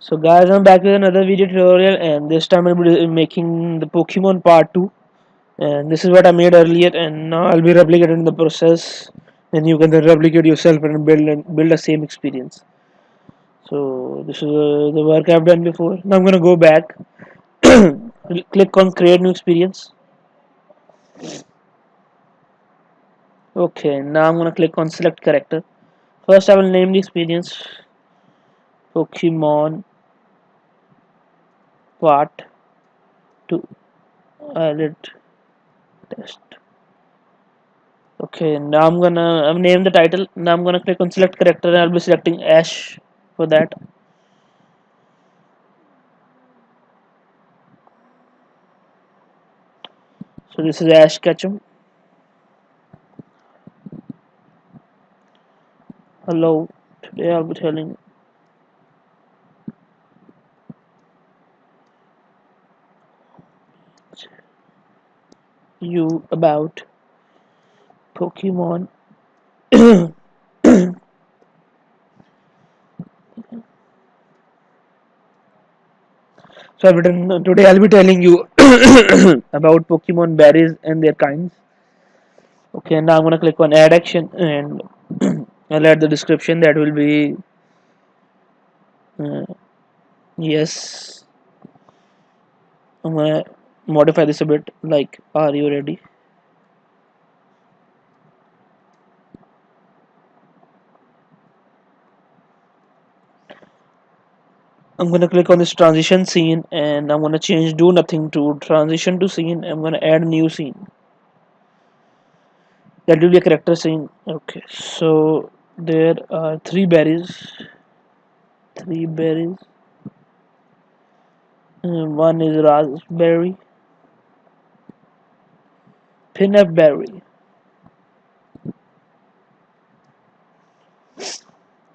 So guys, I'm back with another video tutorial, and this time I'll be making the Pokemon part 2. And this is what I made earlier, and now I'll be replicating the process, and you can then replicate yourself and build the same experience. So this is the work I've done before. Now I'm gonna go back, click on create new experience. Okay, now I'm gonna click on select character. First I will name the experience Pokemon part 2. I'll hit test. Okay, now I'm name the title. Now I'm gonna click on select character and I'll be selecting Ash for that. So this is Ash Ketchum. Hello. Today I'll be telling you about Pokemon. So today I'll be telling you about Pokemon berries and their kinds. Okay, now I'm gonna click on add action and I'll add the description that will be uh, yes. I'm gonna modify this a bit. Like, are you ready? I'm gonna click on this transition scene and I'm gonna change do nothing to transition to scene. I'm gonna add new scene. That will be a character scene. Okay, so there are three berries. Three berries. One is raspberry, peanut berry,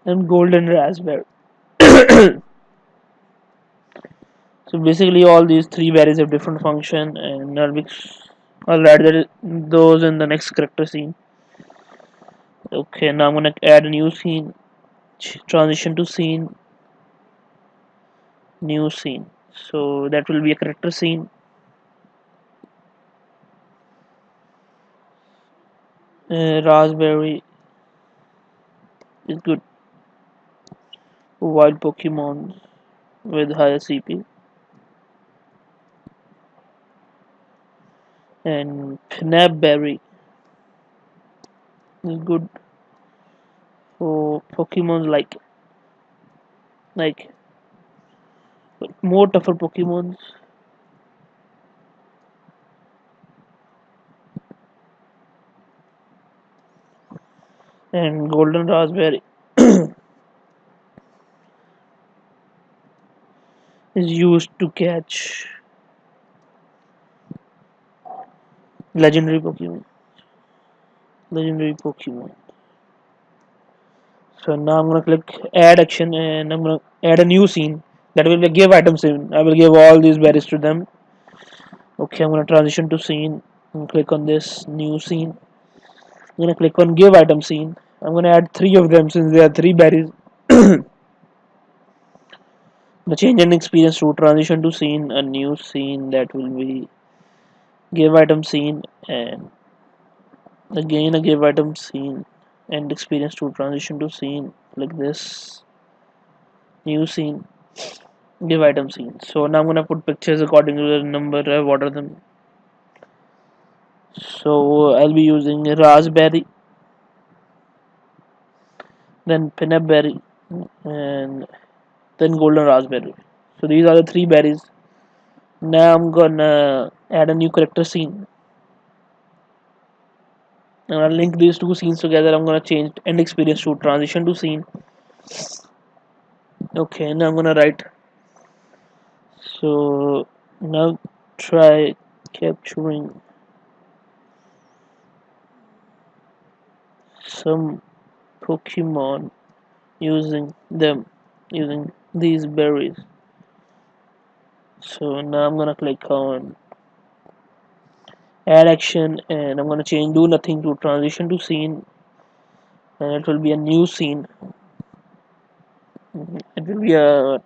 and golden raspberry. So basically, all these three berries have different function, and I'll add those in the next character scene. Okay, now I'm gonna add a new scene. Transition to scene, new scene. So that will be a character scene. Raspberry is good for wild Pokemon with higher CP, and Pinapberry is good for Pokemon like more tougher Pokemons. And Golden Raspberry is used to catch legendary Pokemon. Legendary Pokemon. So now I'm gonna click add action and I'm gonna add a new scene that will be a give item scene. I will give all these berries to them. Okay, I'm gonna transition to scene and click on this new scene. I'm gonna click on give item scene. I'm gonna add three of them since there are three berries. The change in experience to transition to scene, a new scene that will be give item scene, and again a give item scene and experience to transition to scene like this. New scene, give item scene. So now I'm gonna put pictures according to the number I've ordered them. So I'll be using raspberry, then peanut berry, and then golden raspberry. So these are the three berries. Now I'm gonna add a new character scene. And I'll link these two scenes together. I'm gonna change end experience to transition to scene. Okay, now I'm gonna write. So now try capturing some Pokemon using these berries. So now I'm gonna click on add action and I'm gonna change do nothing to transition to scene, and it will be a new scene. It will be a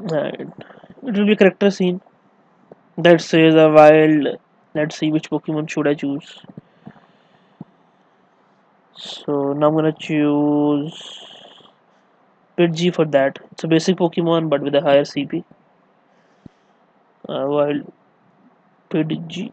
And it will be a character scene that says a wild. Let's see which Pokemon should I choose. So now I'm gonna choose Pidgey for that. It's a basic Pokemon but with a higher CP. Wild Pidgey.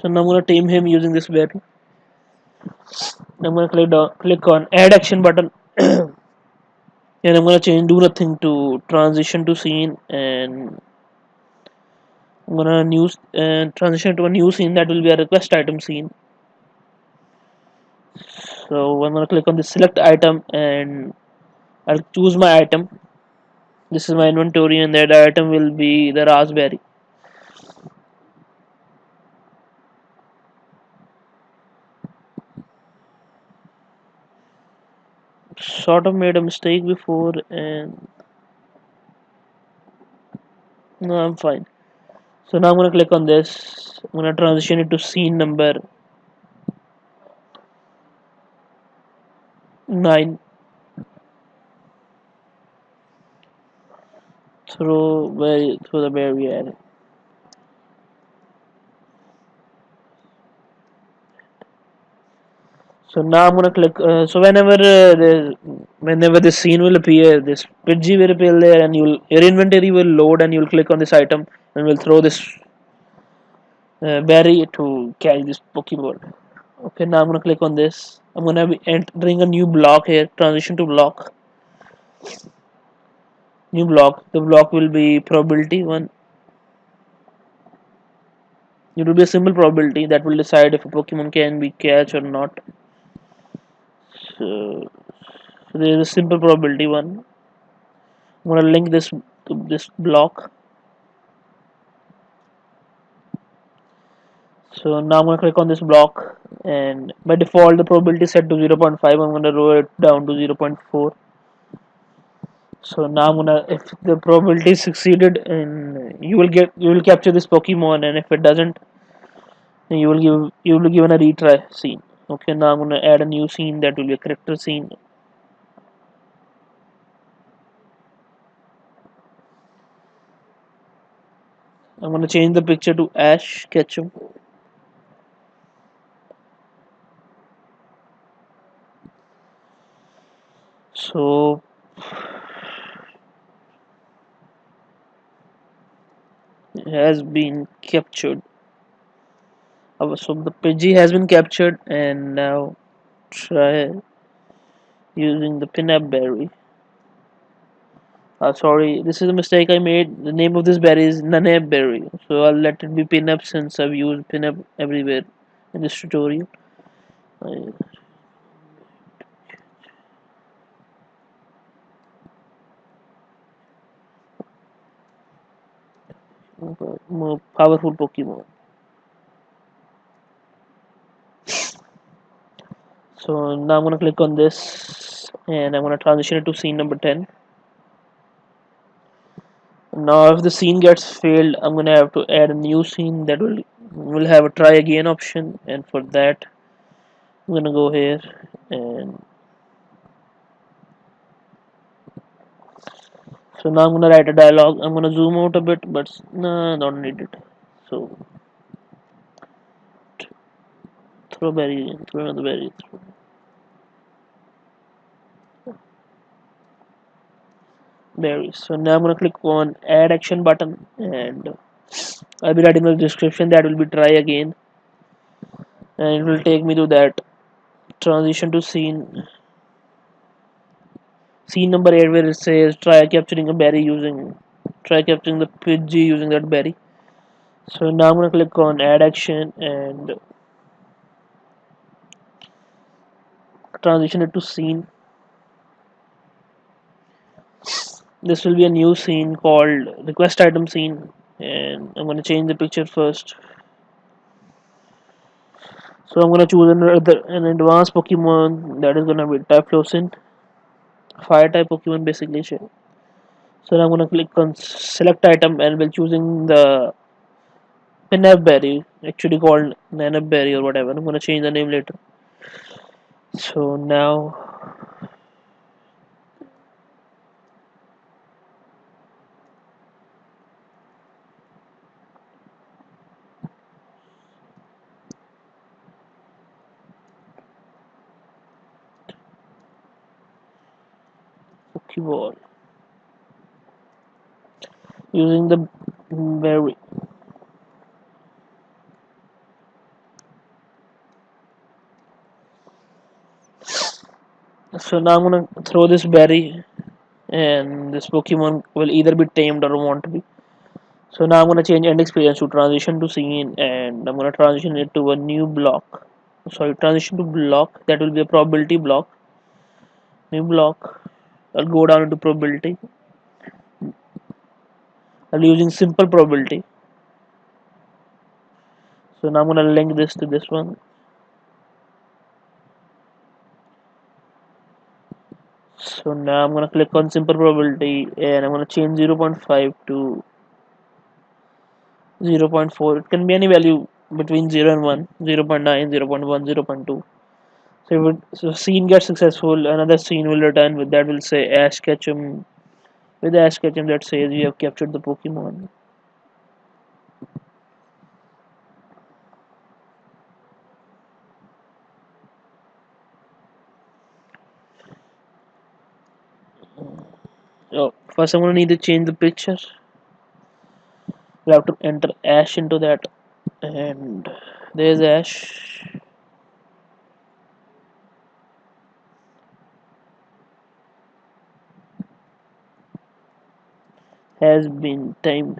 So now I'm gonna tame him using this berry. I'm gonna click on add action button, and I'm gonna change do nothing to transition to scene, and I'm gonna transition to a new scene that will be a request item scene. So I'm gonna click on the select item and I'll choose my item. This is my inventory, and that item will be the raspberry. Sort of made a mistake before, and no, I'm fine. So now I'm gonna click on this. I'm gonna transition it to scene number 9. Through the barrier. So now I'm gonna click. So whenever this scene will appear, this Pidgey will appear there, and your inventory will load, and you'll click on this item, and will throw this berry to catch this Pokemon. Okay, now I'm gonna click on this. I'm gonna be entering a new block here. Transition to block. New block. The block will be probability one. It will be a simple probability that will decide if a Pokemon can be catch or not. So there is a simple probability one. I'm gonna link this to this block. So now I'm gonna click on this block, and by default the probability is set to 0.5. I'm gonna lower it down to 0.4. So now I'm gonna, if the probability is succeeded, and you will capture this Pokemon, and if it doesn't, then you will be given a retry scene. Okay, now I'm gonna add a new scene that will be a character scene. I'm gonna change the picture to Ash Ketchum. So it has been captured. So the Pidgey has been captured, and now try using the pinup berry. Sorry, this is a mistake I made. The name of this berry is Naneb berry, so I'll let it be pinup since I've used pinup everywhere in this tutorial. Uh, More powerful Pokemon. So now I'm gonna click on this, and I'm gonna transition it to scene number 10. Now if the scene gets failed, I'm gonna have to add a new scene that will have a try again option, and for that I'm gonna go here, and so now I'm gonna write a dialogue. I'm gonna zoom out a bit, but no, don't need it. So throw berry, throw another berry. Berries. So now I'm gonna click on add action button, and I'll be writing the description that will be try again, and it will take me to that transition to scene number 8, where it says try capturing the Pidgey using that berry. So now I'm gonna click on add action and transition it to scene. This will be a new scene called request item scene, and I'm gonna change the picture first. So I'm gonna choose an advanced Pokemon that is gonna be Typhlosion. fire type Pokemon basically. So now I'm gonna click on select item and we're choosing the Pinapberry, actually called Nanaberry or whatever. I'm gonna change the name later. So now Pokeball using the berry. So now I'm gonna throw this berry and this Pokemon will either be tamed or want to be. So now I'm gonna change end experience to transition to scene and I'm gonna transition it to a new block. Sorry, transition to block. That will be a probability block. New block. I'll go down into probability. I'll using simple probability. So now I'm gonna link this to this one. So now I'm gonna click on simple probability and I'm gonna change 0.5 to 0.4. It can be any value between 0 and 1, 0.9, 0.1, 0.2. So scene gets successful, another scene will return with that will say Ash Ketchum. With Ash Ketchum that says you have captured the Pokemon. Oh, first I'm gonna need to change the picture. We have to enter Ash into that, and there's Ash. Has been timed.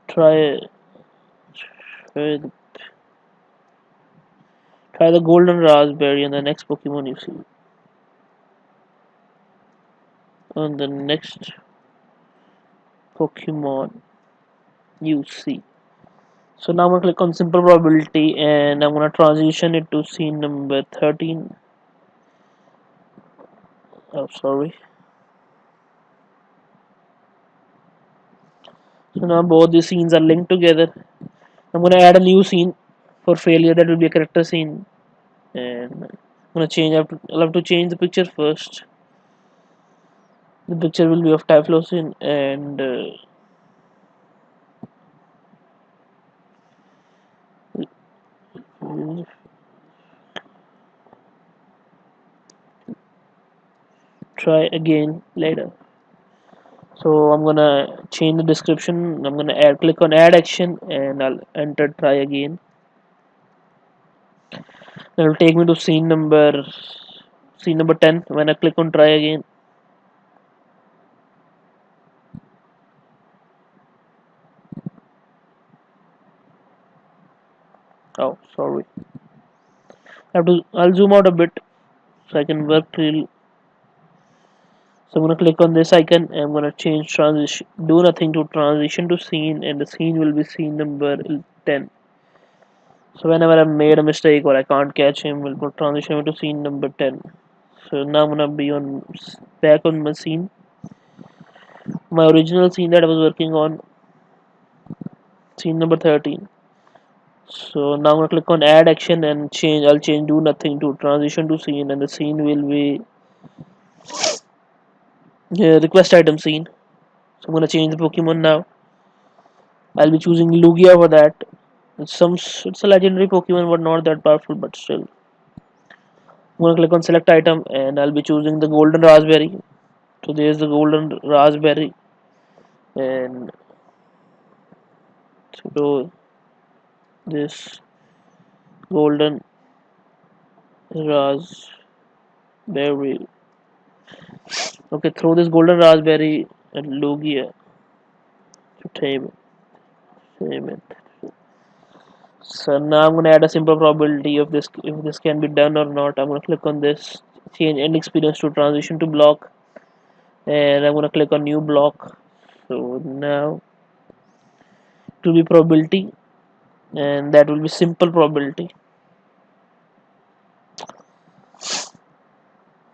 Try try the, try the golden raspberry on the next Pokemon you see. On the next Pokemon you see. So now I'm gonna click on simple probability and I'm gonna transition it to scene number 13. Oh, sorry. So now both the scenes are linked together. I'm gonna add a new scene for failure. That will be a character scene, and I'm gonna change. I'll have to change the picture first. The picture will be of Typhlosion and try again later. So I'm gonna change the description. I'm gonna click on add action and I'll enter try again. That will take me to scene number 10. When I click on try again, oh sorry, I'll zoom out a bit so I can work real. So I'm gonna click on this icon and I'm gonna change transition, do nothing to transition to scene, and the scene will be scene number 10. So whenever I made a mistake or I can't catch him, we'll put transition to scene number 10. So now I'm gonna be on back on my scene, my original scene that I was working on, scene number 13. So now I'm gonna click on add action and change. I'll change do nothing to transition to scene, and the scene will be request item scene. So I'm gonna change the Pokemon now. I'll be choosing Lugia for that. It's a legendary Pokemon, but not that powerful. But still, I'm gonna click on select item, and I'll be choosing the golden raspberry. So there's the golden raspberry, and throw this golden raspberry. Okay, throw this golden raspberry at Lugia to tame it. Tame it. So now I'm gonna add a simple probability of this if this can be done or not. I'm gonna click on this change end experience to transition to block, and I'm gonna click on new block. So now it will be probability, and that will be simple probability.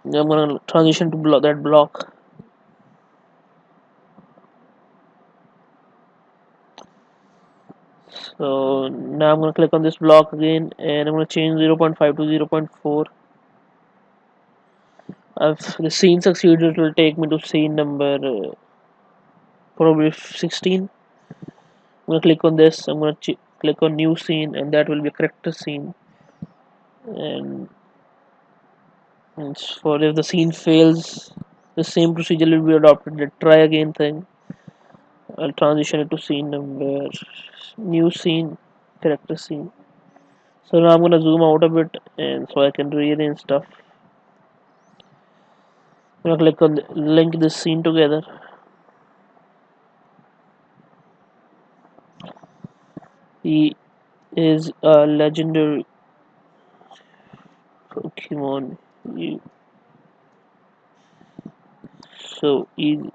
I'm gonna transition to that block. So now I'm gonna click on this block again, and I'm gonna change 0.5 to 0.4. If the scene succeeds, it will take me to scene number probably 16. I'm gonna click on this. I'm gonna click on new scene, and that will be a character scene. And for if the scene fails, the same procedure will be adopted. The try again thing. I'll transition it to scene number new scene, character scene. So now I'm gonna zoom out a bit, and so I can rearrange stuff. I'm gonna click on link this scene together. He is a legendary Pokemon. You so easy. I'm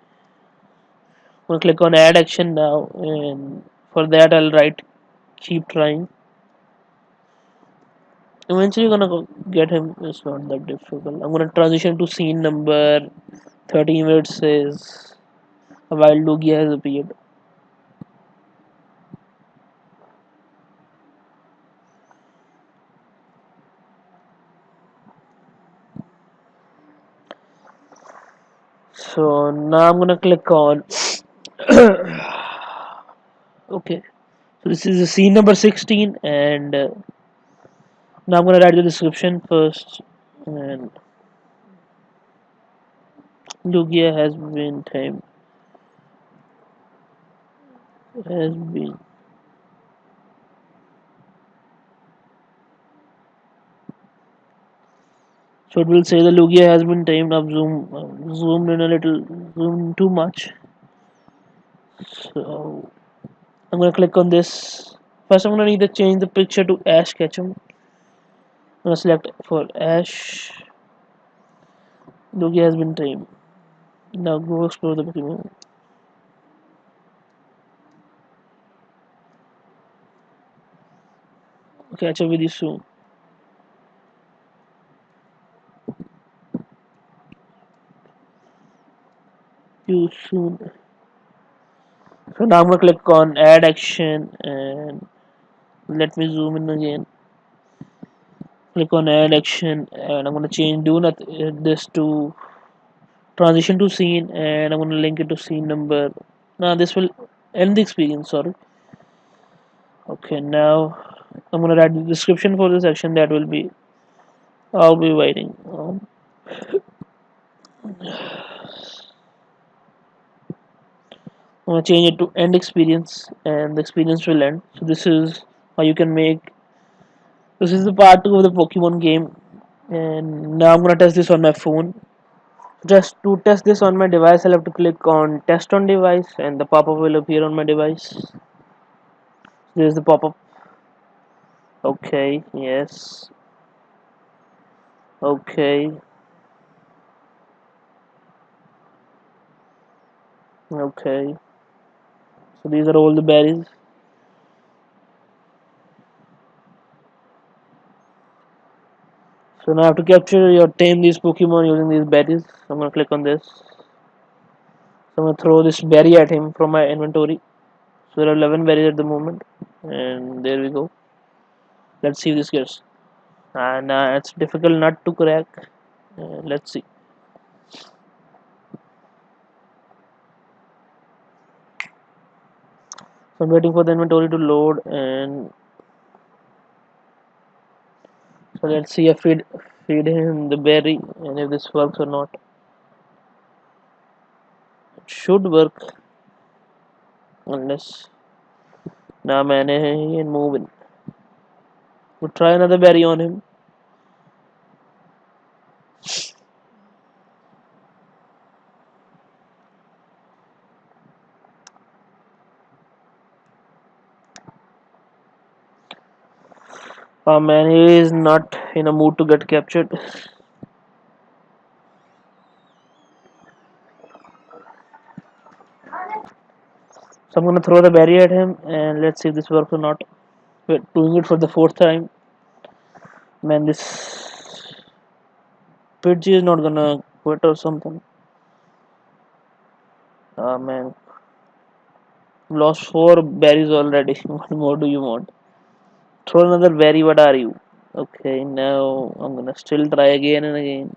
gonna click on add action now, and for that I'll write keep trying. Eventually gonna get him. It's not that difficult. I'm gonna transition to scene number 13 where it says a wild Lugia has appeared. So now I'm gonna click on okay. So this is the scene number 16, and now I'm gonna write the description first. And Lugia has been tamed. Has been. So it will say the Lugia has been tamed. I've zoomed in a little, zoomed too much. So I'm gonna click on this. First, I'm gonna need to change the picture to Ash Ketchum. I'm gonna select for Ash. Lugia has been tamed. Now go explore the Pokemon. I'll catch up with you soon. You soon. So now I'm gonna click on Add Action and let me zoom in again. Click on Add Action and I'm gonna change do not this to transition to scene, and I'm gonna link it to scene number. Now this will end the experience. Sorry. Okay, now I'm gonna write the description for this action. That will be I'll be waiting. I'm gonna change it to end experience, and the experience will end. So this is how you can make. This is the part two of the Pokemon game, and now I'm gonna test this on my phone. Just to test this on my device, I'll have to click on test on device, and the pop-up will appear on my device. There's the pop-up. Okay, yes. Okay, okay. So these are all the berries. So now I have to capture or tame these Pokemon using these berries. I'm gonna click on this. So I'm gonna throw this berry at him from my inventory. So there are 11 berries at the moment, and there we go. Let's see if this gets. And it's difficult nut to crack. Let's see. So I'm waiting for the inventory to load, and so let's see if feed him the berry and if this works or not. It should work unless now man and moving. We'll try another berry on him. Man, he is not in a mood to get captured. So I'm gonna throw the berry at him and let's see if this works or not. We're doing it for the fourth time. Man, this Pidgey is not gonna quit or something. Ah man, lost 4 berries already. What more do you want? Throw another berry. What are you? Okay, now I'm gonna still try again and again.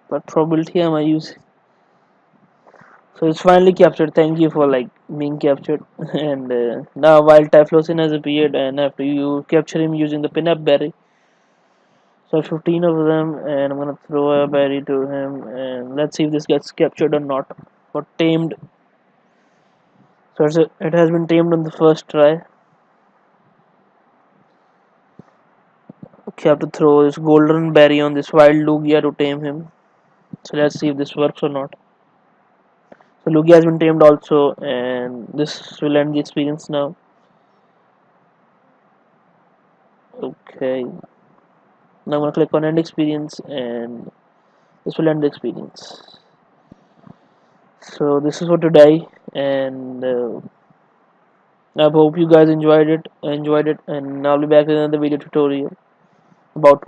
What probability am I using? So it's finally captured. Thank you for like being captured. And now wild Typhlosion has appeared, and after you capture him using the pinup berry, so 15 of them, and I'm gonna throw a berry to him, and let's see if this gets captured or not, or tamed. So it has been tamed on the first try. Okay, I have to throw this golden berry on this wild Lugia to tame him. So let's see if this works or not. So Lugia has been tamed also, and this will end the experience now. Okay, now I'm gonna click on end experience, and this will end the experience. So this is for today, and I hope you guys enjoyed it. And I'll be back with another video tutorial about